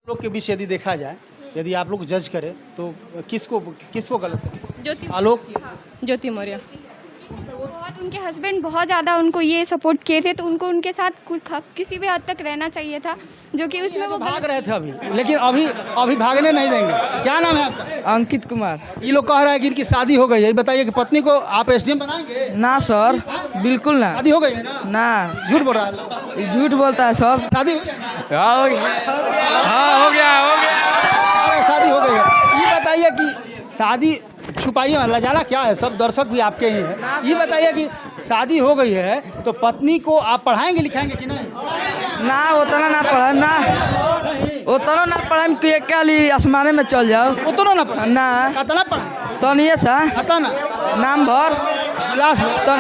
लोग के बीच यदि देखा जाए, यदि आप लोग जज करें तो किसको किसको गलत करें? ज्योति आलोक ज्योति मौर्य। बहुत उनके हस्बैंड बहुत ज़्यादा उनको ये सपोर्ट किए थे, तो उनको उनके साथ किसी भी हद तक रहना चाहिए था, जो कि उसमें वो भाग रहे थे अभी, लेकिन अभी भागने नहीं देंगे। क्या नाम है आपका? अंकित कुमार। ये लोग कह रहा है कि इनकी शादी हो गई है। ये बताइए कि पत्नी को आप एसडीएम बनाएंगे? ना सर, बिल्कुल ना। शादी हो गई है ना? ना, झूठ बोल रहा है। झूठ बोलता है सब। शादी हो गई ना? हो गया। अरे शादी हो गई है। ये बताइए कि शादी छुपाइए, लजाना क्या है, सब दर्शक भी आपके ही हैं। ये बताइए कि शादी हो गई है तो पत्नी को आप पढ़ाएंगे लिखाएंगे कि नहीं? ना उतना ना पढ़ा ना, उतना ना पढ़ा कि क्या ली आसमाने में चल जाओ। उतना ना पढ़ा ना कितना पढ़ा तो नहीं सा पता ना नाम भर क्लास में तन,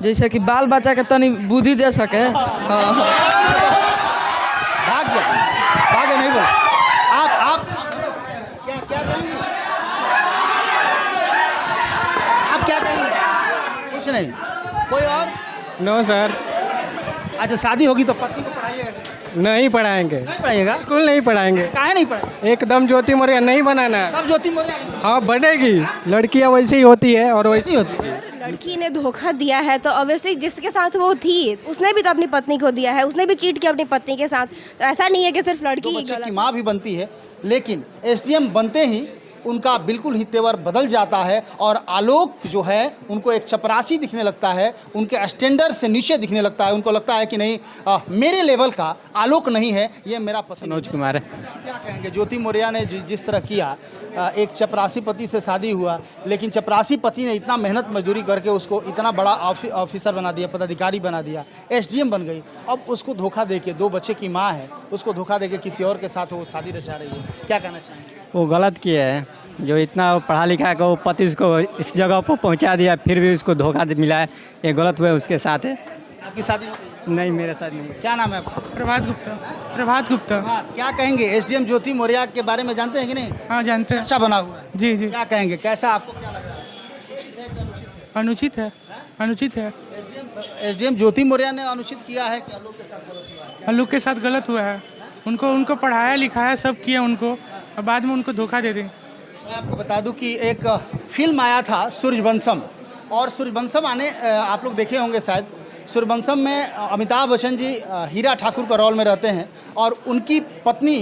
जैसे कि बाल बच्चा के तनी बुद्धि दे सके। हाँ। भाग्य नहीं बोला। आप क्या क्या कहेंगे? आप क्या कहेंगे? कुछ नहीं। कोई और? नो सर, अच्छा, शादी होगी तो पत्नी को पढ़ाइएगा? नहीं पढ़ाएंगे, नहीं पढ़ाइएगा? बिल्कुल नहीं पढ़ाएंगे। काहे नहीं पढ़ाएंगे? एकदम ज्योति मौर्य नहीं बनाना है। सब ज्योति मौर्य हाँ बनेगी, लड़कियां वैसे ही होती है और वैसे ऐसी होती है। लड़की ने धोखा दिया है तो ऑब्वियसली जिसके साथ वो थी उसने भी तो अपनी पत्नी को दिया है, उसने भी चीट किया अपनी पत्नी के साथ। तो ऐसा नहीं है कि सिर्फ लड़की तो ही बच्चे गलत की माँ भी बनती है, लेकिन एसडीएम बनते ही उनका बिल्कुल ही तेवर बदल जाता है और आलोक जो है उनको एक चपरासी दिखने लगता है, उनके स्टैंडर्ड से नीचे दिखने लगता है। उनको लगता है कि नहीं, मेरे लेवल का आलोक नहीं है, ये मेरा पति। मनोज कुमार। क्या कहेंगे? ज्योति मौर्य ने जिस तरह किया, एक चपरासी पति से शादी हुआ, लेकिन चपरासी पति ने इतना मेहनत मजदूरी करके उसको इतना बड़ा ऑफिसर बना दिया, पदाधिकारी बना दिया, एसडीएम बन गई। अब उसको धोखा देके, 2 बच्चे की माँ है, उसको धोखा देके किसी और के साथ वो शादी रचा रही है। क्या कहना चाहेंगे? वो गलत किया है, जो इतना पढ़ा लिखा का वो पति उसको इस जगह पर पहुंचा दिया, फिर भी उसको धोखा मिला है। ये गलत हुआ उसके साथ है। आपकी शादी हो गई है? नहीं, मेरे साथ नहीं। क्या नाम है आपका? प्रभात गुप्ता। हाँ, क्या कहेंगे? एसडीएम ज्योति मौर्य के बारे में जानते हैं कि नहीं? हाँ जानते हैं। चर्चा बना हुआ है। जी। क्या कहेंगे? कैसा आपको क्या लग रहा है? अनुचित है। एसडीएम ज्योति मौर्य ने अनुचित किया है कि आलोक के साथ गलत हुआ है? आलोक के साथ गलत हुआ है। उनको पढ़ाया लिखाया सब किया उनको, और बाद में उनको धोखा दे दी। मैं आपको बता दूं कि एक फिल्म आया था सूर्यवंशम, और सूर्यवंशम आप लोग देखे होंगे शायद। सूर्यवंशम में अमिताभ बच्चन जी हीरा ठाकुर का रोल में रहते हैं और उनकी पत्नी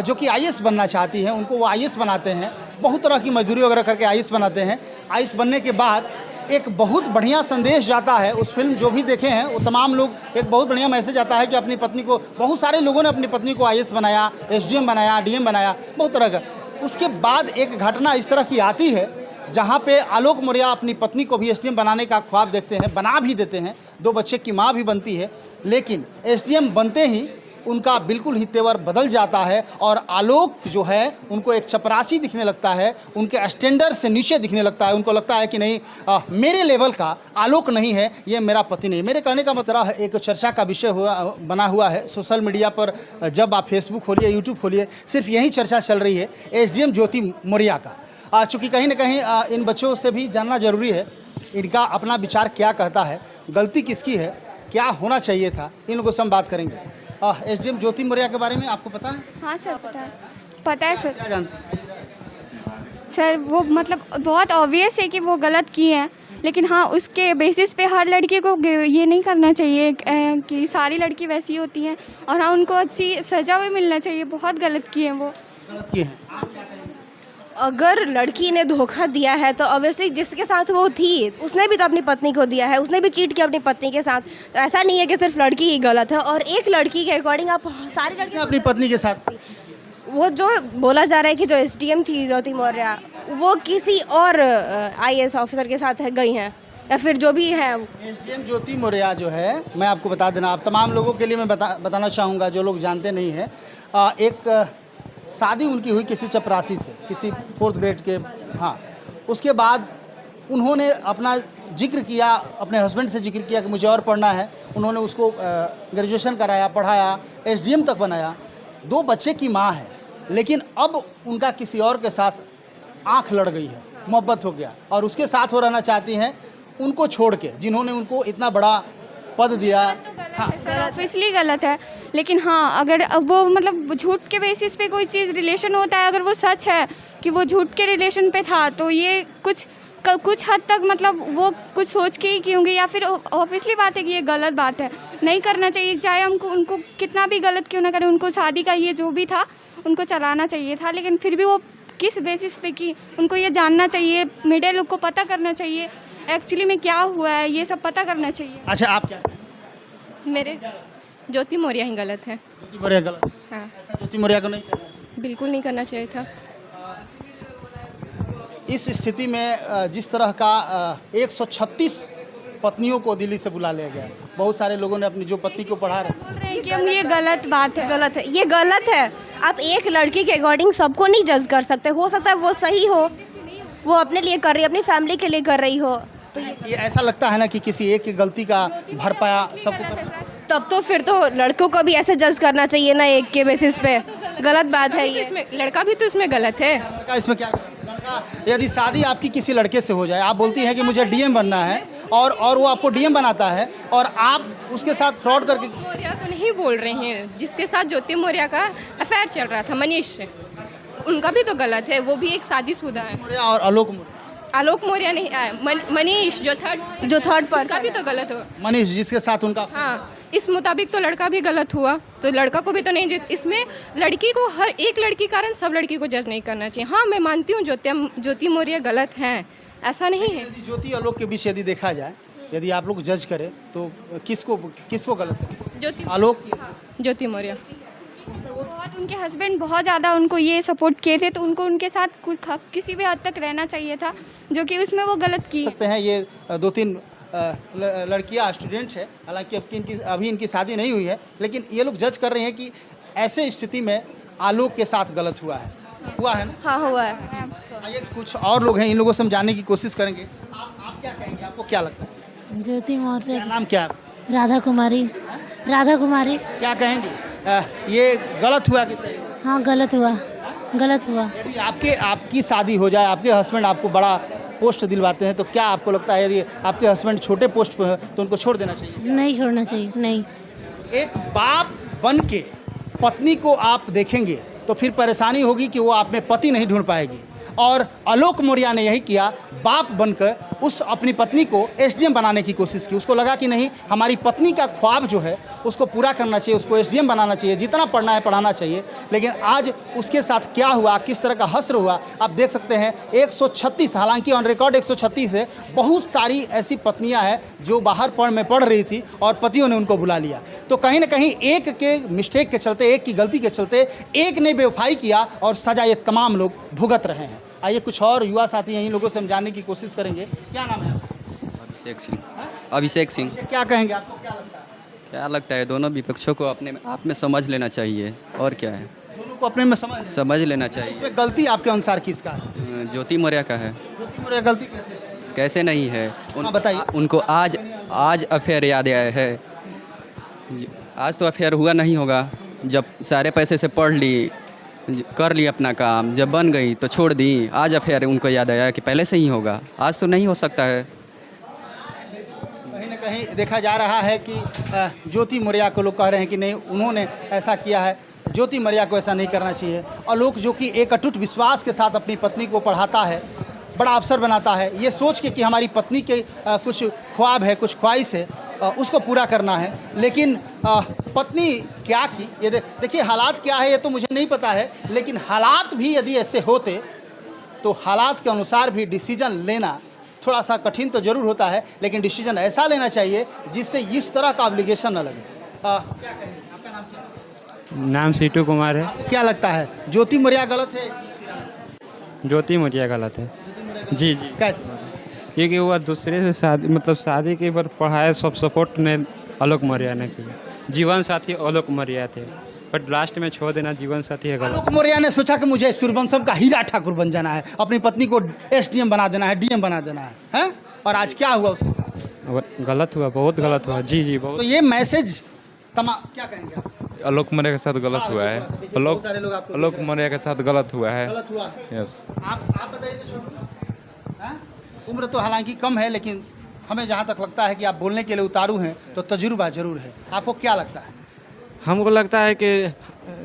जो कि आईएएस बनना चाहती हैं, उनको वो आईएएस बनाते हैं, बहुत तरह की मजदूरी वगैरह करके आईएएस बनाते हैं। आईएएस बनने के बाद एक बहुत बढ़िया संदेश जाता है। उस फिल्म जो भी देखे हैं वो तमाम लोग, एक बहुत बढ़िया मैसेज आता है कि अपनी पत्नी को, बहुत सारे लोगों ने अपनी पत्नी को आईएएस बनाया, एसडीएम बनाया, डीएम बनाया, बहुत तरह का। उसके बाद एक घटना इस तरह की आती है जहाँ पे आलोक मौर्य अपनी पत्नी को भी एसडीएम बनाने का ख्वाब देखते हैं, बना भी देते हैं, 2 बच्चे की माँ भी बनती है, लेकिन एसडीएम बनते ही उनका बिल्कुल ही तेवर बदल जाता है और आलोक जो है उनको एक चपरासी दिखने लगता है, उनके स्टैंडर्ड से नीचे दिखने लगता है। उनको लगता है कि नहीं, मेरे लेवल का आलोक नहीं है, ये मेरा पति नहीं। मेरे कहने का मतलब एक चर्चा का विषय बना हुआ है सोशल मीडिया पर। जब आप फेसबुक खोलिए, यूट्यूब खोलिए, सिर्फ यही चर्चा चल रही है एसडीएम ज्योति मौर्य का। चूँकि कहीं ना कहीं इन बच्चों से भी जानना जरूरी है, इनका अपना विचार क्या कहता है, गलती किसकी है, क्या होना चाहिए था, इन लोगों से हम बात करेंगे। एसडीएम ज्योति मौर्य के बारे में आपको पता है? हाँ सर, पता है सर। क्या जानते हैं? सर वो मतलब बहुत ऑब्वियस है कि वो गलत किए हैं, लेकिन हाँ उसके बेसिस पे हर लड़की को ये नहीं करना चाहिए कि सारी लड़की वैसी होती हैं, और हाँ उनको अच्छी सज़ा भी मिलना चाहिए। बहुत गलत किए हैं वो। गलत किए हैं। अगर लड़की ने धोखा दिया है तो ऑब्वियसली जिसके साथ वो थी उसने भी तो अपनी पत्नी को दिया है, उसने भी चीट किया अपनी पत्नी के साथ। तो ऐसा नहीं है कि सिर्फ लड़की ही गलत है। और एक लड़की के अकॉर्डिंग आप सारी लड़की अपनी पत्नी के साथ, वो जो बोला जा रहा है कि जो एसडीएम थी ज्योति मौर्य, वो किसी और आईएएस ऑफिसर के साथ गई हैं, या फिर जो भी है। एसडीएम ज्योति मौर्य जो है, मैं आपको बता देना, आप तमाम लोगों के लिए मैं बताना चाहूँगा जो लोग जानते नहीं हैं। एक शादी उनकी हुई किसी चपरासी से, किसी 4th ग्रेड के। हाँ, उसके बाद उन्होंने अपना जिक्र किया, अपने हस्बैंड से जिक्र किया कि मुझे और पढ़ना है। उन्होंने उसको ग्रेजुएशन कराया, पढ़ाया, एसडीएम तक बनाया, 2 बच्चे की माँ है, लेकिन अब उनका किसी और के साथ आँख लड़ गई है, मोहब्बत हो गया, और उसके साथ वो रहना चाहती हैं उनको छोड़ के, जिन्होंने उनको इतना बड़ा पद दिया। सर ऑब्वियसली गलत है, लेकिन हाँ अगर वो मतलब झूठ के बेसिस पे कोई चीज़ रिलेशन होता है, अगर वो सच है कि वो झूठ के रिलेशन पे था, तो ये कुछ हद तक मतलब वो कुछ सोच के ही की होंगी, या फिर ऑब्वियसली बात है कि ये गलत बात है, नहीं करना चाहिए। चाहे हमको उनको कितना भी गलत क्यों ना करें, उनको शादी का ये जो भी था उनको चलाना चाहिए था, लेकिन फिर भी वो किस बेसिस पे की, उनको ये जानना चाहिए, मीडिया लोग को पता करना चाहिए एक्चुअली में क्या हुआ है, ये सब पता करना चाहिए। अच्छा, आप क्या? मेरे ज्योति मौर्य ही गलत है। ज्योति मौर्य गलत? हाँ, ऐसा ज्योति मौर्य को नहीं करना चाहिए। बिल्कुल नहीं करना चाहिए था। इस स्थिति में जिस तरह का 136 पत्नियों को दिल्ली से बुला लिया गया, बहुत सारे लोगों ने अपनी जो पत्नी को पढ़ा रहे बोल रहे हैं कि हम ये गलत बात है, गलत है, ये गलत है। आप एक लड़की के अकॉर्डिंग सबको नहीं जज कर सकते। हो सकता है वो सही हो, वो अपने लिए कर रही है, अपनी फैमिली के लिए कर रही हो, तो ये ऐसा लगता है ना कि किसी एक की गलती का भरपाया सबको तब तो फिर तो लड़कों को भी ऐसे जज करना चाहिए ना, एक के बेसिस पे। गलत बात है ये। इसमें लड़का भी तो इसमें गलत है। लड़का इसमें क्या करेगा? लड़का यदि शादी आपकी किसी लड़के से हो जाए, आप बोलती हैं कि मुझे डीएम बनना है, और वो आपको डीएम बनाता है, और आप उसके साथ फ्रॉड करके। मौर्य को नहीं बोल रहे हैं, जिसके साथ ज्योति मौर्य का अफेयर चल रहा था मनीष से, उनका भी तो गलत है, वो भी एक शादीशुदा है। मौर्य और आलोक मौर्य नहीं, मनीष जो थर्ड पर्सन भी तो गलत हो। मनीष जिसके साथ उनका, हाँ, इस मुताबिक तो लड़का भी गलत हुआ, तो लड़का को भी तो नहीं इसमें लड़की को, हर एक लड़की कारण सब लड़की को जज नहीं करना चाहिए। हाँ, मैं मानती हूँ ज्योति मौर्य गलत हैं, ऐसा नहीं है। यदि ज्योति आलोक के बीच यदि देखा जाए, यदि आप लोग जज करें तो किसको गलत करें? ज्योति आलोक, ज्योति मौर्य। बहुत उनके हस्बैंड बहुत ज़्यादा उनको ये सपोर्ट किए थे, तो उनको उनके साथ किसी भी हद तक रहना चाहिए था, जो कि उसमें वो गलत की। सकते हैं ये 2-3 लड़कियां स्टूडेंट्स है, हालांकि अभी इनकी शादी नहीं हुई है, लेकिन ये लोग जज कर रहे हैं कि ऐसे स्थिति में आलोक के साथ गलत हुआ है ना? हाँ, हुआ है। आइए कुछ और लोग हैं, इन लोगों से हम जानने की कोशिश करेंगे। आप क्या कहेंगे, आपको क्या लगता है? ज्योति मौर्य। क्या नाम क्या है? राधा कुमारी। राधा कुमारी। क्या कहेंगे, ये गलत हुआ कि सही? हाँ, गलत हुआ, गलत हुआ। यदि आपकी शादी हो जाए, आपके हस्बैंड आपको बड़ा पोस्ट दिलवाते हैं, तो क्या आपको लगता है यदि आपके हस्बैंड छोटे पोस्ट पर हैं तो उनको छोड़ देना चाहिए? नहीं छोड़ना चाहिए, नहीं। एक बाप बन के पत्नी को आप देखेंगे तो फिर परेशानी होगी कि वो आप में पति नहीं ढूंढ पाएगी, और आलोक मौर्य ने यही किया, बाप बनकर उस अपनी पत्नी को एसडीएम बनाने की कोशिश की। उसको लगा कि नहीं, हमारी पत्नी का ख्वाब जो है उसको पूरा करना चाहिए, उसको एसडीएम बनाना चाहिए, जितना पढ़ना है पढ़ाना चाहिए। लेकिन आज उसके साथ क्या हुआ, किस तरह का हश्र हुआ, आप देख सकते हैं। 136, हालांकि ऑन रिकॉर्ड 136 है, बहुत सारी ऐसी पत्नियां हैं जो बाहर पढ़ रही थी और पतियों ने उनको बुला लिया। तो कहीं ना कहीं एक के मिस्टेक के चलते, एक की गलती के चलते एक ने बेवफाई किया और सजा ये तमाम लोग भुगत रहे हैं। आइए कुछ और युवा साथी हैं, इन लोगों से हम जानने की कोशिश करेंगे। क्या नाम है आपका? अभिषेक सिंह। अभिषेक सिंह। क्या कहेंगे, आपको क्या लगता है? क्या लगता है, दोनों विपक्षों को अपने आप में समझ लेना चाहिए, और क्या है, दोनों को अपने में समझ लेना चाहिए। इसमें गलती आपके अनुसार किसका है? ज्योति मौर्य का है। ज्योति मौर्य गलती कैसे नहीं है? बताइए। उनको आज अफेयर याद आया है। आज तो अफेयर हुआ नहीं होगा, जब सारे पैसे से पढ़ ली, कर ली अपना काम, जब बन गई तो छोड़ दी। आज अफेयर उनको याद आया कि पहले से ही होगा, आज तो नहीं हो सकता है। कहीं ना कहीं देखा जा रहा है कि ज्योति मौर्य को लोग कह रहे हैं कि नहीं, उन्होंने ऐसा किया है, ज्योति मौर्य को ऐसा नहीं करना चाहिए। और लोग जो कि एक अटूट विश्वास के साथ अपनी पत्नी को पढ़ाता है, बड़ा अवसर बनाता है, ये सोच के कि हमारी पत्नी के कुछ ख्वाब है, कुछ ख्वाहिश है, उसको पूरा करना है। लेकिन पत्नी क्या की, ये देखिए हालात क्या है ये तो मुझे नहीं पता है, लेकिन हालात भी यदि ऐसे होते तो हालात के अनुसार भी डिसीजन लेना थोड़ा सा कठिन तो ज़रूर होता है, लेकिन डिसीजन ऐसा लेना चाहिए जिससे इस तरह का ऑब्लिगेशन न लगे। क्या कहेंगे, आपका नाम क्या है? नाम सीटू कुमार है। क्या लगता है, ज्योति मौर्य गलत है? ज्योति मौर्य गलत है। जी। कैसे? क्योंकि वो दूसरे से शादी के पर पढ़ाए, सब सपोर्ट ने आलोक मौर्य ने किया। जीवन साथी आलोक मौर्य थे, बट लास्ट में छोड़ देना जीवन साथी है गलत। आलोक मौर्य ने सोचा कि मुझे सूर्यवंशम का हीरा ठाकुर बन जाना है, अपनी पत्नी को एसडीएम बना देना है, डीएम बना देना है, हैं? और आज क्या हुआ उसके साथ? गलत हुआ, बहुत गलत हुआ। जी बहुत। तो ये मैसेज क्या कहेंगे आप? आलोक मौर्य के साथ गलत हुआ है। आलोक मौर्य के साथ गलत हुआ है। गलत हुआ। यस। आप बताइए तो छोटू, उम्र तो हालांकि कम है, लेकिन हमें जहाँ तक लगता है कि आप बोलने के लिए उतारू हैं तो तजुर्बा जरूर है। आपको क्या लगता है? हमको लगता है कि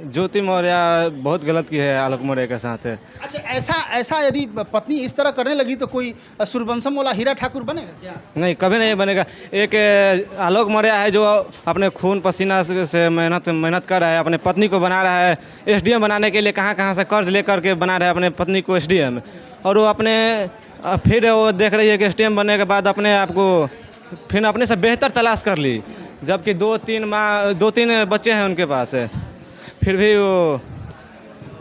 ज्योति मौर्य बहुत गलत की है आलोक मौर्य के साथ। अच्छा, ऐसा यदि पत्नी इस तरह करने लगी तो कोई सूर्यवंशम वाला हीरा ठाकुर बनेगा क्या? नहीं, कभी नहीं बनेगा। एक आलोक मौर्य है जो अपने खून पसीना से मेहनत कर रहा है, अपने पत्नी को बना रहा है एसडीएम बनाने के लिए, कहाँ से कर्ज लेकर के बना रहा है अपने पत्नी को एसडीएम, और वो फिर वो देख रही है कि एसडीएम बनने के बाद अपने आप को फिर अपने से बेहतर तलाश कर ली, जबकि 2-3 बच्चे हैं उनके पास, फिर भी वो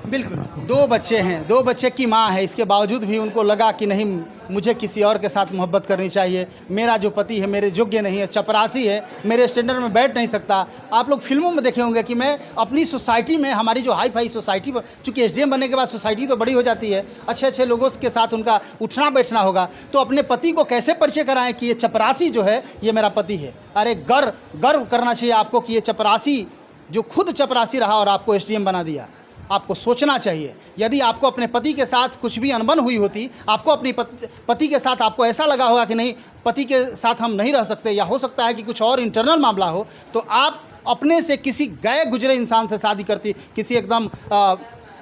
बिल्कुल 2 बच्चे हैं, 2 बच्चे की माँ है, इसके बावजूद भी उनको लगा कि नहीं, मुझे किसी और के साथ मोहब्बत करनी चाहिए, मेरा जो पति है मेरे योग्य नहीं है, चपरासी है, मेरे स्टैंडर्ड में बैठ नहीं सकता। आप लोग फिल्मों में देखे होंगे कि मैं अपनी सोसाइटी में, हमारी जो हाई फाई सोसाइटी पर, चूँकि एसडीएम बनने के बाद सोसाइटी तो बड़ी हो जाती है, अच्छे अच्छे लोगों के साथ उनका उठना बैठना होगा, तो अपने पति को कैसे परिचय कराएं कि ये चपरासी जो है ये मेरा पति है? अरे गर्व करना चाहिए आपको कि ये चपरासी जो खुद चपरासी रहा और आपको एसडीएम बना दिया। आपको सोचना चाहिए, यदि आपको अपने पति के साथ कुछ भी अनबन हुई होती, आपको अपनी पति के साथ आपको ऐसा लगा होगा कि नहीं, पति के साथ हम नहीं रह सकते, या हो सकता है कि कुछ और इंटरनल मामला हो, तो आप अपने से किसी गए गुजरे इंसान से शादी करती, किसी एकदम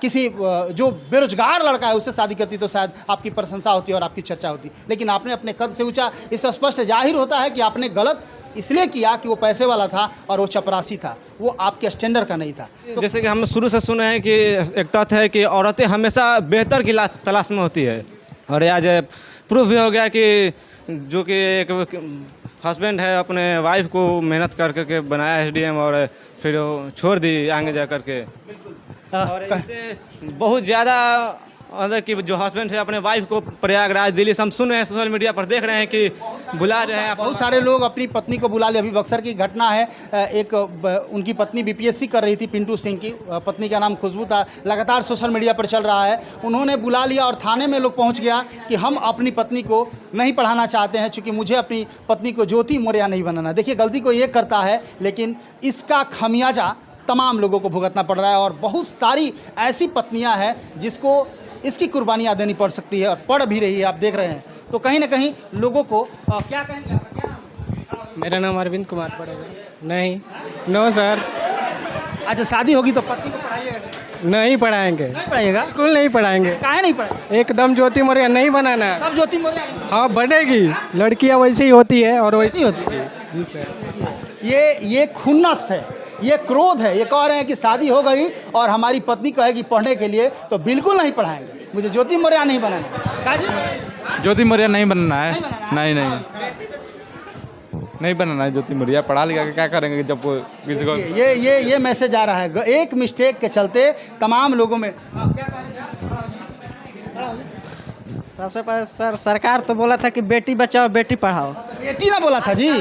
किसी जो बेरोजगार लड़का है उससे शादी करती, तो शायद आपकी प्रशंसा होती और आपकी चर्चा होती। लेकिन आपने अपने कद से ऊंचा, इससे स्पष्ट जाहिर होता है कि आपने गलत इसलिए किया कि वो पैसे वाला था और वो चपरासी था, वो आपके स्टैंडर्ड का नहीं था। तो जैसे कि हम शुरू से सुने हैं कि एक तथ्य है कि औरतें हमेशा बेहतर की तलाश में होती है, और आज प्रूफ भी हो गया कि जो कि एक हस्बैंड है अपने वाइफ को मेहनत कर करके बनाया एसडीएम, और फिर वो छोड़ दी आगे जा करके। और इससे बहुत ज़्यादा मतलब कि जो हस्बैंड है अपने वाइफ को प्रयागराज, दिल्ली से हम सुन रहे हैं, सोशल मीडिया पर देख रहे हैं कि बुला रहे हैं, बहुत सारे लोग अपनी पत्नी को बुला ले। अभी बक्सर की घटना है, एक उनकी पत्नी बीपीएससी कर रही थी, पिंटू सिंह की पत्नी का नाम खुशबू था, लगातार सोशल मीडिया पर चल रहा है। उन्होंने बुला लिया और थाने में लोग पहुंच गया कि हम अपनी पत्नी को नहीं पढ़ाना चाहते हैं, चूँकि मुझे अपनी पत्नी को ज्योति मौर्य नहीं बनाना। देखिए, गलती को ये करता है, लेकिन इसका खमियाजा तमाम लोगों को भुगतना पड़ रहा है, और बहुत सारी ऐसी पत्नियाँ हैं जिसको इसकी कुर्बानियाँ देनी पड़ सकती है और पड़ भी रही है, आप देख रहे हैं। तो कहीं ना कहीं लोगों को क्या कहेंगे? मेरा नाम अरविंद कुमार पड़ेगा। नहीं, नो सर। अच्छा, शादी होगी तो पत्नी को पढ़ाइएगा? नहीं पढ़ाएंगे। नहीं पढ़ाइएगा? बिल्कुल नहीं पढ़ाएंगे। काहे नहीं पढ़ाएंगे? एकदम ज्योति मौर्य नहीं बनाना। सब ज्योति मौर्य? हाँ, बनेगी। लड़कियाँ वैसे ही होती है और वैसी होती है। जी सर। ये खुन्नस है, ये क्रोध है। ये कह रहे हैं कि शादी हो गई और हमारी पत्नी कहेगी पढ़ने के लिए, तो बिल्कुल नहीं पढ़ाएंगे, मुझे ज्योति मौर्य नहीं बनाना। काजी? ज्योति मौर्य नहीं बनना है। नहीं बनाना है ज्योति मौर्य। पढ़ा लिखा के क्या करेंगे जब किसी को ये मैसेज आ रहा है। एक मिस्टेक के चलते तमाम लोगों में सबसे पहले सर, सरकार तो बोला था कि बेटी बचाओ बेटी पढ़ाओ। बेटी ना बोला था जी,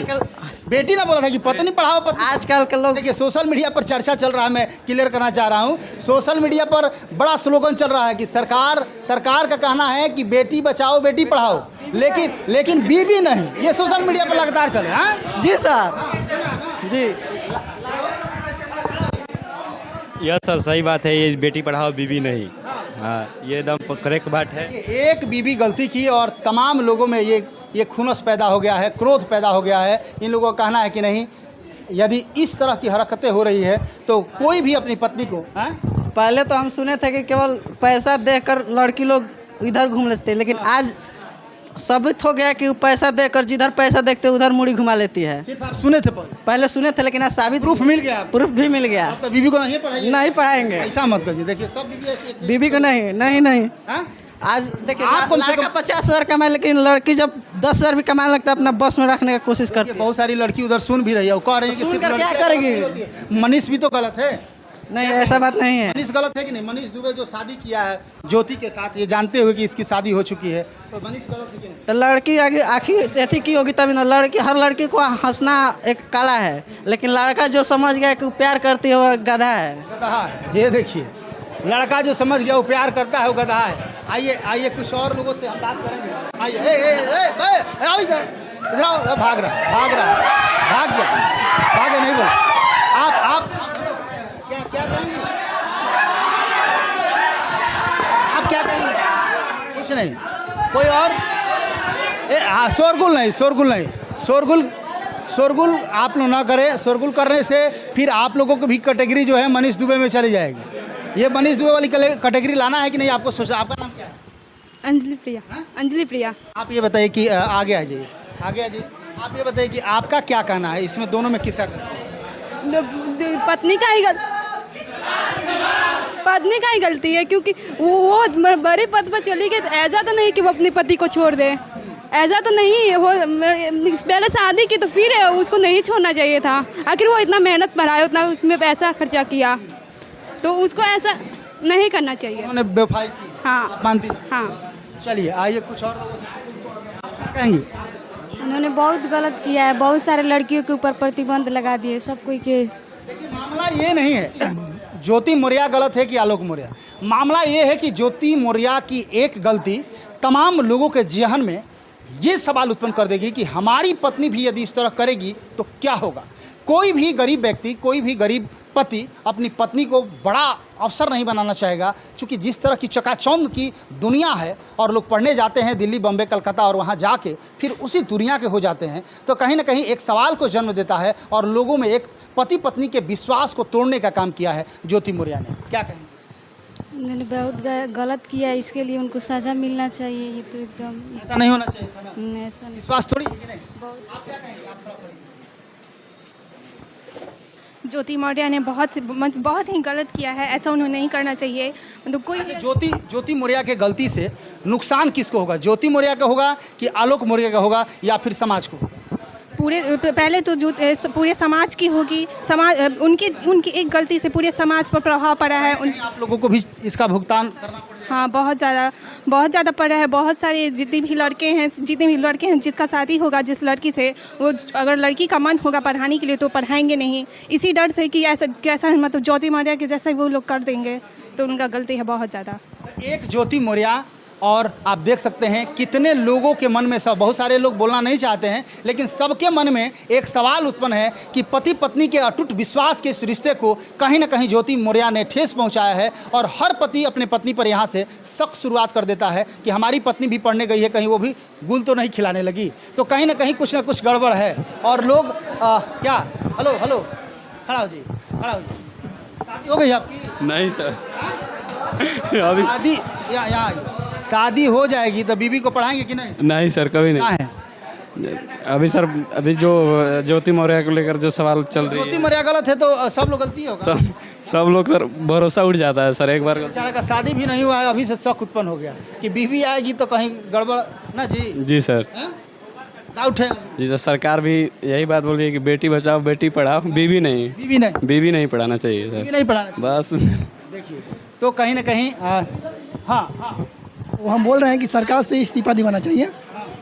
बेटी ना बोला था कि पत्नी पढ़ाओ पत्नी। आजकल के लोग देखिए, सोशल मीडिया पर चर्चा चल रहा है, मैं क्लियर करना चाह रहा हूँ, सोशल मीडिया पर बड़ा स्लोगन चल रहा है कि सरकार का कहना है कि बेटी बचाओ बेटी पढ़ाओ, लेकिन बीबी नहीं। ये सोशल मीडिया पर लगातार चले। हाँ जी सर, जी। यह सर सही बात है, ये बेटी पढ़ाओ बीबी नहीं। हाँ, ये एकदम करेक्ट बात है। एक बीबी गलती की और तमाम लोगों में ये खुनस पैदा हो गया है, क्रोध पैदा हो गया है। इन लोगों का कहना है कि नहीं, यदि इस तरह की हरकतें हो रही है तो कोई भी अपनी पत्नी को पहले तो हम सुने थे कि केवल पैसा देकर लड़की लोग इधर घूम लेते, लेकिन आज साबित हो गया कि पैसा देकर जिधर पैसा देखते उधर मुड़ी घुमा लेती है। सिर्फ आप सुने थे? पहले सुने थे, लेकिन आज साबित प्रूफ मिल गया। प्रूफ भी मिल गया। तो बीबी को नहीं पढ़ाएंगे? नहीं पढ़ाएंगे। ऐसा मत करिए। देखिए, सब बीबी ऐसी बीबी को नहीं। आज देखिए, आप लड़का 50,000 कमाए, लेकिन लड़की जब 10,000 भी कमाने लगता है अपना बस में रखने की कोशिश करती है। बहुत सारी लड़की उधर सुन भी रही है, कह रही है कि सुनकर क्या करेगी? मनीष भी तो गलत है। नहीं, ऐसा बात नहीं है। मनीष गलत है कि नहीं? मनीष दुबे जो शादी किया है ज्योति के साथ, ये जानते हुए कि इसकी शादी हो चुकी है, तो मनीष गलत है कि नहीं? तो लड़की आगे आखिर ऐसी की होगी तभी ना। हर लड़की को हंसना एक कला है, लेकिन लड़का जो समझ गया कि प्यार करती है वो गधा है। गधा है। ये देखिए, लड़का जो समझ गया वो प्यार करता है वो गधा है। आइए कुछ और लोगों से हम बात करेंगे। आइए, आओ इधर आओ। भाग गया नहीं बोला। आप क्या कहेंगे? आप क्या कहेंगे? कुछ नहीं। कोई और? हाँ, शोरगुल नहीं, शोरगुल आप लोग ना करें। शोरगुल करने से फिर आप लोगों को भी कैटेगरी जो है मनीष दुबे में चली जाएगी। ये मनीष दुबे वाली कैटेगरी लाना है कि नहीं आपको सोचा? आपका नाम क्या है? अंजलि प्रिया। अंजलि प्रिया। आप ये बताइए कि आगे आ जाइए, आगे आ जाइए। आप ये बताइए कि आपका क्या कहना है इसमें, दोनों में किसका कहना है? पत्नी का ही गलती है, क्योंकि वो बड़े पद पर चली गई। ऐसा तो नहीं कि वो अपने पति को छोड़ दे, ऐसा तो नहीं हो। पहले शादी की तो फिर उसको नहीं छोड़ना चाहिए था। आखिर वो इतना मेहनत पढ़ाया, उतना उसमें पैसा खर्चा किया, तो उसको ऐसा नहीं करना चाहिए। उन्होंने बेवफाई की। हाँ, मानती? हाँ। चलिए आइए कुछ और लोगों से क्या कहेंगे? उन्होंने बहुत गलत किया है, बहुत सारे लड़कियों के ऊपर प्रतिबंध लगा दिए, सब कोई के। देखिए मामला ये नहीं है ज्योति मौर्य गलत है कि आलोक मौर्य। मामला ये है कि ज्योति मौर्य की एक गलती तमाम लोगों के जहन में ये सवाल उत्पन्न कर देगी कि हमारी पत्नी भी यदि इस तरह करेगी तो क्या होगा। कोई भी गरीब व्यक्ति, कोई भी गरीब पति अपनी पत्नी को बड़ा अफसर नहीं बनाना चाहेगा, क्योंकि जिस तरह की चकाचौंध की दुनिया है और लोग पढ़ने जाते हैं दिल्ली, बम्बे, कलकत्ता और वहाँ जाके फिर उसी दुनिया के हो जाते हैं, तो कहीं ना कहीं एक सवाल को जन्म देता है और लोगों में एक पति पत्नी के विश्वास को तोड़ने का काम किया है ज्योति मौर्य ने। क्या कहेंगे? उन्होंने बहुत गलत किया, इसके लिए उनको सज़ा मिलना चाहिए। ये तो एकदम ऐसा नहीं होना चाहिए था ना? ऐसा नहीं। विश्वास थोड़ी है कि नहीं? आप क्या कहेंगे? आप थोड़ा पढ़िए। ज्योति मौर्य ने बहुत ही गलत किया है, ऐसा उन्हें नहीं करना चाहिए। मतलब कोई ज्योति मौर्य के गलती से नुकसान किसको होगा? ज्योति मौर्य का होगा कि आलोक मौर्य का होगा या फिर समाज को? पहले तो जो पूरे समाज की होगी। समाज उनकी एक गलती से पूरे समाज पर प्रभाव पड़ा है। आप लोगों को भी इसका भुगतान करना पड़ेगा। हाँ, बहुत ज़्यादा पड़ रहा है। बहुत सारे जितने भी लड़के हैं जिसका शादी होगा जिस लड़की से, वो अगर लड़की का मन होगा पढ़ाने के लिए तो पढ़ाएंगे नहीं, इसी डर से कि ऐसा कैसा मतलब ज्योति मौर्य के जैसा वो लोग कर देंगे, तो उनका गलती है बहुत ज़्यादा। एक ज्योति मौर्य, और आप देख सकते हैं कितने लोगों के मन में, सब बहुत सारे लोग बोलना नहीं चाहते हैं, लेकिन सबके मन में एक सवाल उत्पन्न है कि पति पत्नी के अटूट विश्वास के इस रिश्ते को कहीं ना कहीं ज्योति मौर्य ने ठेस पहुंचाया है। और हर पति अपने पत्नी पर यहाँ से शक शुरुआत कर देता है कि हमारी पत्नी भी पढ़ने गई है, कहीं वो भी गुल तो नहीं खिलाने लगी, तो कहीं ना कहीं कुछ ना कुछ गड़बड़ है। और लोग क्या हेलो खड़ा हो जी, खड़ा हो जी। शादी हो गई आपकी? नहीं सर, अभी शादी शादी हो जाएगी तो बीबी को पढ़ाएंगे कि नहीं? नहीं सर, कभी नहीं है। अभी जो ज्योति मौर्य को लेकर जो सवाल चल रही है, ज्योति मौर्य गलत है तो सब लोग गलती होगा। सब लोग सर भरोसा उठ जाता है सर एक बार। बेचारा का शादी भी नहीं हुआ है, अभी से शक उत्पन्न हो गया कि बीबी आएगी तो कहीं गड़बड़ ना जी। जी सर, डाउट है जी सर। सरकार भी यही बात बोल रही है कि बेटी बचाओ बेटी पढ़ाओ, बीबी नहीं पढ़ाना चाहिए सर, बीबी नहीं पढ़ाना चाहिए। बस देखिए तो कहीं ना कहीं हाँ वो हम बोल रहे हैं कि सरकार से इस्तीफा दिलाना चाहिए।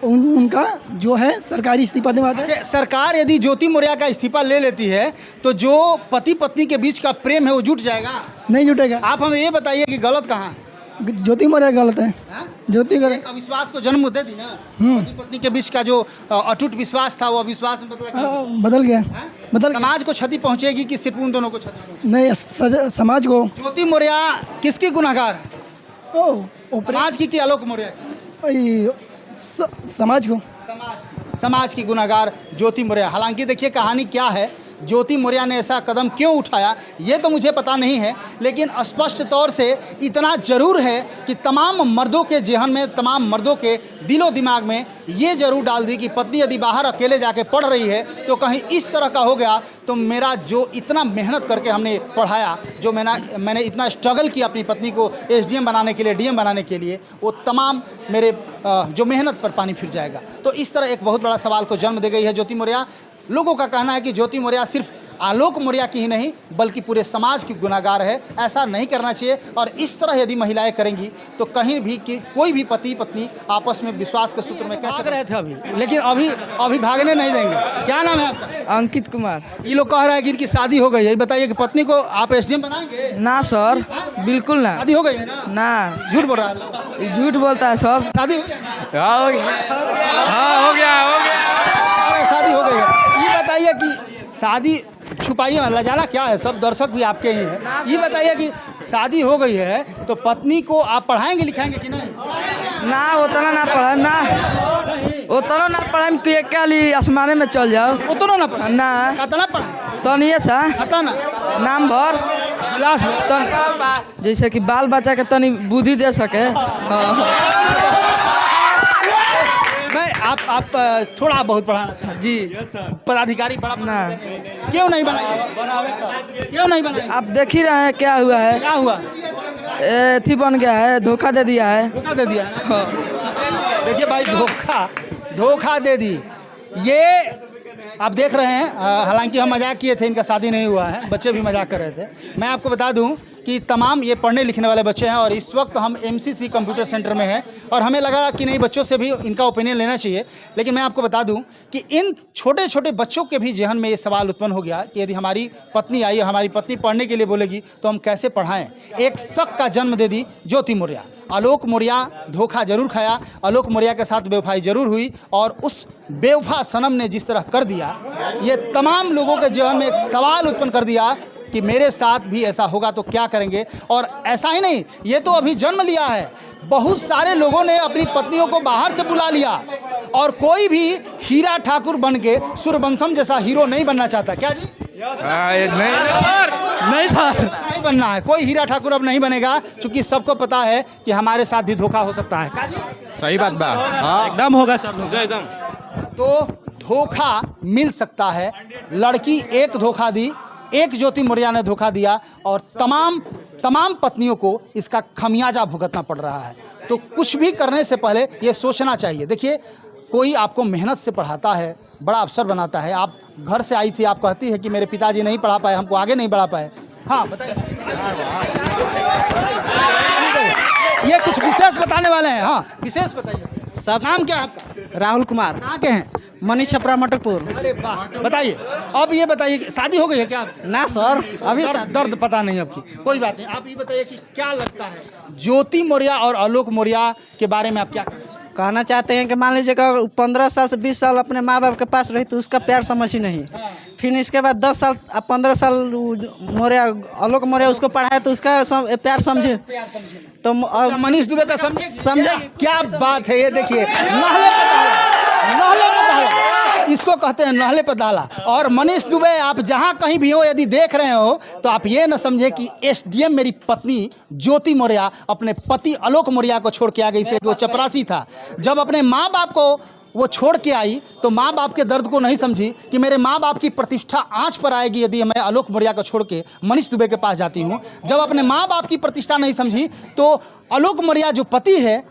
उनका जो है सरकारी इस्तीफा दिलाते हैं। सरकार यदि ज्योति मौर्य का इस्तीफा ले लेती है तो जो पति पत्नी के बीच का प्रेम है वो जुट जाएगा? नहीं जुटेगा। आप हमें ये बताइए कि गलत कहाँ? ज्योति मौर्य गलत है। ज्योति मौर्य अविश्वास को जन्म दे दी ना। पति पत्नी के बीच का जो अटूट विश्वास था वो अविश्वास में बदल गया। समाज को क्षति पहुंचेगी कि सिर्फ उन दोनों को क्षति? नहीं, समाज को। ज्योति मौर्य किसकी गुनाहगार है? समाज की कि आलोक मौर्य की? समाज को। समाज की गुनाहगार ज्योति मौर्य। हालांकि देखिए कहानी क्या है, ज्योति मौर्य ने ऐसा कदम क्यों उठाया ये तो मुझे पता नहीं है, लेकिन स्पष्ट तौर से इतना ज़रूर है कि तमाम मर्दों के जहन में, तमाम मर्दों के दिलो दिमाग में ये ज़रूर डाल दी कि पत्नी यदि बाहर अकेले जाके पढ़ रही है तो कहीं इस तरह का हो गया तो मेरा जो इतना मेहनत करके हमने पढ़ाया, जो मैंने इतना स्ट्रगल किया अपनी पत्नी को SDM बनाने के लिए, DM बनाने के लिए, वो तमाम मेरे जो मेहनत पर पानी फिर जाएगा। तो इस तरह एक बहुत बड़ा सवाल को जन्म दे गई है ज्योति मौर्य। लोगों का कहना है कि ज्योति मौर्य सिर्फ आलोक मौर्य की ही नहीं बल्कि पूरे समाज की गुनाहगार है। ऐसा नहीं करना चाहिए और इस तरह यदि महिलाएं करेंगी तो कहीं भी कोई भी पति पत्नी आपस में विश्वास के सूत्र में कैसे रहे थे अभी, लेकिन अभी भागने नहीं देंगे। क्या नाम है आपका? अंकित कुमार। ये लोग कह रहे हैं कि इनकी शादी हो गई है, बताइए कि पत्नी को आप SDM बनाएंगे? ना सर, बिल्कुल ना। शादी हो गई है ना? झूठ बोल रहा है, झूठ बोलता है सब। शादी हो गई? हो गया शादी हो गई है। ये बताइए कि शादी छुपाइए, लजाना क्या है, सब दर्शक भी आपके ही हैं। ये बताइए कि शादी हो गई है तो पत्नी को आप पढ़ाएंगे लिखाएंगे कि नहीं? ना, उतना ना पढ़ा ना। उतना ना पढ़ाई कि क्या ली आसमाने में चल जाओ। उतना ना पढ़ा ना कितना पढ़ा तो नहीं सा पता ना नाम भर क्लास में तन जैसे कि बाल बच्चा के तनी बुद्धि दे सके। मैं आप थोड़ा बहुत पढ़ाना चाहते जी पदाधिकारी बड़ा ना क्यों नहीं बनाए क्यों नहीं बनाए आप देख ही रहे हैं क्या हुआ है। क्या हुआ थी बन गया है, धोखा दे दिया है। धोखा दे दिया ना? देखिए भाई धोखा दे दी। ये आप देख रहे हैं हालांकि हम मजाक किए थे, इनका शादी नहीं हुआ है, बच्चे भी मजाक कर रहे थे। मैं आपको बता दूं कि तमाम ये पढ़ने लिखने वाले बच्चे हैं और इस वक्त हम MCC कंप्यूटर सेंटर में हैं और हमें लगा कि नहीं बच्चों से भी इनका ओपिनियन लेना चाहिए। लेकिन मैं आपको बता दूं कि इन छोटे छोटे बच्चों के भी जहन में ये सवाल उत्पन्न हो गया कि यदि हमारी पत्नी आई, हमारी पत्नी पढ़ने के लिए बोलेगी तो हम कैसे पढ़ाएं। एक शक का जन्म दे दी ज्योति मौर्य। आलोक मौर्य धोखा जरूर खाया, आलोक मौर्य के साथ बेवफाई जरूर हुई और उस बेवफा सनम ने जिस तरह कर दिया, ये तमाम लोगों के जहन में एक सवाल उत्पन्न कर दिया कि मेरे साथ भी ऐसा होगा तो क्या करेंगे। और ऐसा ही नहीं, ये तो अभी जन्म लिया है, बहुत सारे लोगों ने अपनी पत्नियों को बाहर से बुला लिया और कोई भी हीरा ठाकुर बन के सूर्यवंशम जैसा हीरो नहीं बनना चाहता। क्या जी? नहीं सर नहीं बनना है, कोई हीरा ठाकुर अब नहीं बनेगा क्योंकि सबको पता है कि हमारे साथ भी धोखा हो सकता है। क्या जी? सही बात बा एकदम होगा सब एकदम। तो धोखा मिल सकता है। लड़की एक धोखा दी, एक ज्योति मौर्य ने धोखा दिया और तमाम पत्नियों को इसका खमियाजा भुगतना पड़ रहा है। तो कुछ भी करने से पहले ये सोचना चाहिए। देखिए कोई आपको मेहनत से पढ़ाता है, बड़ा अफसर बनाता है। आप घर से आई थी, आप कहती है कि मेरे पिताजी नहीं पढ़ा पाए, हमको आगे नहीं बढ़ा पाए। हाँ बताइए, ये कुछ विशेष बताने वाले हैं। हाँ विशेष बताइए। सब नाम क्या है आपका? राहुल कुमार। कहाँ के हैं? मनीष छपरा मटकपुर। अरे वाह, बताइए। अब ये बताइए कि शादी हो गई है क्या? ना सर अभी दर्द पता नहीं आपकी, कोई बात नहीं। आप ये बताइए कि क्या लगता है ज्योति मौर्य और आलोक मौर्य के बारे में आप क्या कहना चाहते हैं कि मान लीजिए 15 साल से 20 साल अपने माँ बाप के पास रही तो उसका प्यार समझ ही नहीं। फिर इसके बाद 10 साल 15 साल मौर्य आलोक मौर्य उसको पढ़ाया तो उसका प्यार समझे तो मनीष दुबे का समझे। क्या बात है ये, देखिए नहले पे दाला, इसको कहते हैं नहले पे दाला। और मनीष दुबे आप जहाँ कहीं भी हो, यदि देख रहे हो तो आप ये न समझे कि SDM मेरी पत्नी ज्योति मौर्य अपने पति आलोक मौर्य को छोड़ के आ गई, इसलिए वो चपरासी था। जब अपने माँ बाप को वो छोड़ के आई तो माँ बाप के दर्द को नहीं समझी कि मेरे माँ बाप की प्रतिष्ठा आंच पर आएगी यदि मैं आलोक मौर्य को छोड़ के मनीष दुबे के पास जाती हूँ। जब अपने माँ बाप की प्रतिष्ठा नहीं समझी तो आलोक मौर्य जो पति है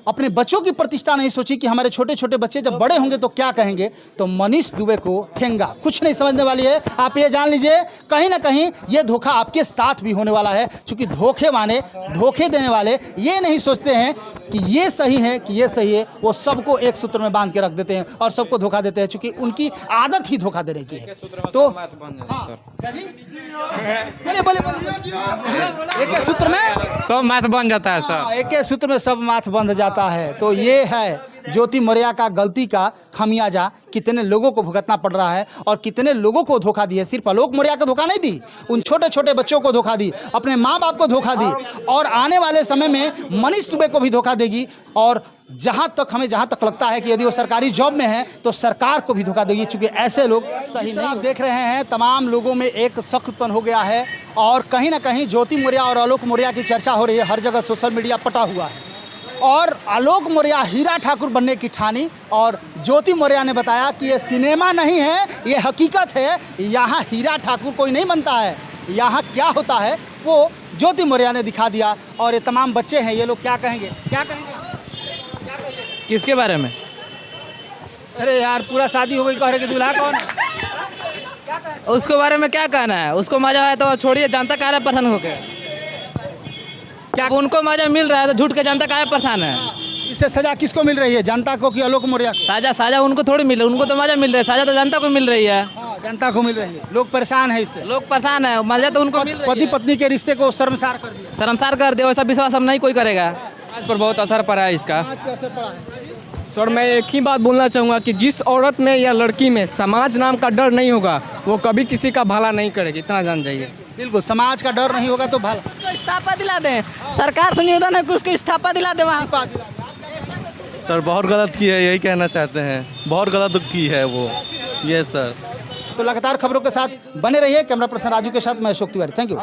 अपने बच्चों की प्रतिष्ठा नहीं सोची कि हमारे छोटे छोटे बच्चे जब बड़े होंगे तो क्या कहेंगे, तो मनीष दुबे को ठेंगा। कुछ नहीं समझने वाली है। आप ये जान लीजिए कहीं ना कहीं ये धोखा आपके साथ भी होने वाला है, क्योंकि धोखे देने वाले ये नहीं सोचते हैं कि ये सही है कि ये सही है, वो सबको एक सूत्र में बांध के रख देते हैं और सबको धोखा देते हैं, क्योंकि उनकी आदत ही धोखा देने की है। तो बोले एक सूत्र में सब माथ बन जाता है सर, एक सूत्र में सब माथ बंध जाता है। तो ये है ज्योति मौर्य का गलती का खमियाजा, कितने लोगों को भुगतना पड़ रहा है और कितने लोगों को धोखा दी है। सिर्फ आलोक मौर्य को धोखा नहीं दी, उन छोटे छोटे बच्चों को धोखा दी, अपने माँ बाप को धोखा दी और आने वाले समय में मनीष दुबे को भी धोखा देगी। और जहाँ तक लगता है कि यदि वो सरकारी जॉब में है तो सरकार को भी धोखा देगी, चूँकि ऐसे लोग सही नहीं। आप देख रहे हैं तमाम लोगों में एक शक उत्पन्न हो गया है और कहीं ना कहीं ज्योति मौर्य और आलोक मौर्य की चर्चा हो रही है। हर जगह सोशल मीडिया पटा हुआ है और आलोक मौर्य हीरा ठाकुर बनने की ठानी और ज्योति मौर्य ने बताया कि ये सिनेमा नहीं है, ये हकीकत है। यहाँ हीरा ठाकुर कोई नहीं बनता है, यहाँ क्या होता है वो ज्योति मौर्य ने दिखा दिया। और ये तमाम बच्चे हैं, ये लोग क्या कहेंगे? किसके बारे में? अरे यार पूरा शादी हो गई, कह रहे कि दूल्हा कौन है? उसके बारे में क्या कहना है? उसको मजा है तो छोड़िए, जानता क्या है परेशान होके। क्या उनको मजा मिल रहा है तो झूठ के जनता काहे परेशान है? इससे सजा किसको मिल रही है, जनता को कि आलोक मौर्य को? साजा उनको थोड़ी मिल रही है, उनको तो मजा मिल रहा है, साजा तो जनता को मिल रही है। हाँ, जनता को मिल रही है, लोग परेशान है इससे। लोग परेशान है, मजा तो उनको मिल रही है। पति पत्नी के रिश्ते को शर्मसार कर दिया, शर्मसार कर दे, वैसा विश्वास हम नहीं कोई करेगा। आज पर बहुत असर पड़ा है इसका। असर पड़ा है। सर मैं एक ही बात बोलना चाहूँगा कि जिस औरत में या लड़की में समाज नाम का डर नहीं होगा वो कभी किसी का भला नहीं करेगी, इतना जान जाइए। बिल्कुल, समाज का डर नहीं होगा तो भला। उसको इस्तीफा दिला दें, सरकार से निवेदन है कि उसको इस्तीफा दिला दे। वहाँ सर बहुत गलत की है, यही कहना चाहते हैं, बहुत गलत की है वो, ये सर। तो लगातार खबरों के साथ बने रहिए। कैमरा पर्सन राजू के साथ मैं अशोक तिवारी, थैंक यू।